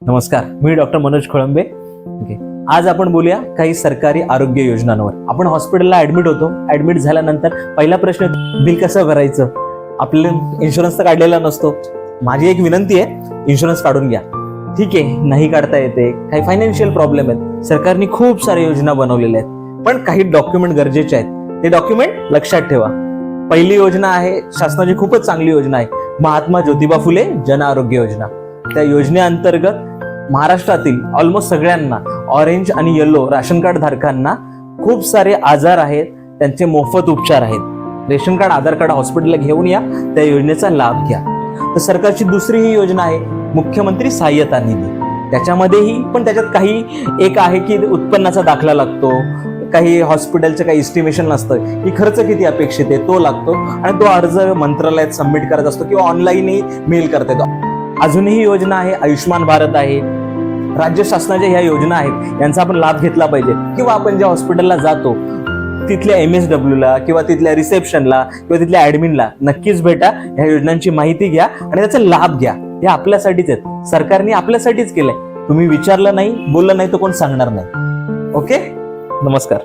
नमस्कार, मी डॉक्टर मनोज खोळंबे. आज आपण बोलूया काही सरकारी आरोग्य योजनांवर. आपण हॉस्पिटलला ऍडमिट होतो. ऍडमिट झाल्यानंतर पहिला प्रश्न, बिल कसं भरायचं? आपलं इन्शुरन्स तर काढलेला नसतो. माझी एक विनंती आहे, इन्शुरन्स काढून घ्या. ठीक आहे, नाही काढता येते, काही फायनान्शियल प्रॉब्लेम आहेत, सरकारने खूप साऱ्या योजना बनवलेल्या आहेत, पण काही डॉक्युमेंट गरजेचे आहेत. ते डॉक्युमेंट लक्षात ठेवा. पहिली योजना आहे, शासनाची खूपच चांगली योजना आहे, महात्मा ज्योतिबा फुले जन आरोग्य योजना. त्या योजनेअंतर्गत महाराष्ट्रातील ऑलमोस्ट सगळ्यांना, ऑरेंज आणि येलो राशन कार्ड धारकांना खूप सारे आजार आहेत, त्यांचे मोफत उपचार आहेत. रेशन कार्ड, आधार कार्ड हॉस्पिटलला घेऊन या, त्या योजनेचा लाभ घ्या. तर सरकारची दुसरी ही योजना आहे, मुख्यमंत्री सहाय्यता निधी. त्याच्यामध्येही पण त्याच्यात काही एक आहे की उत्पन्नाचा दाखला लागतो, काही हॉस्पिटलचं काही एस्टिमेशन नसतं की खर्च किती अपेक्षित आहे तो लागतो, आणि तो अर्ज मंत्रालयात सबमिट करत असतो किंवा ऑनलाईनही मेल करता येतो. अजूनही योजना आहे, आयुष्मान भारत आहे. राज्य शासनाच्या ह्या योजना आहेत, यांचा आपण लाभ घेतला पाहिजे. किंवा आपण ज्या हॉस्पिटलला जातो तिथल्या MSW ला किंवा तिथल्या रिसेप्शनला किंवा तिथल्या ऍडमिनला नक्कीच भेटा, ह्या योजनांची माहिती घ्या आणि त्याचा लाभ घ्या. हे आपल्यासाठीच आहेत, सरकारने आपल्यासाठीच केलंय. तुम्ही विचारलं नाही, बोललं नाही तर कोण सांगणार नाही. ओके, नमस्कार.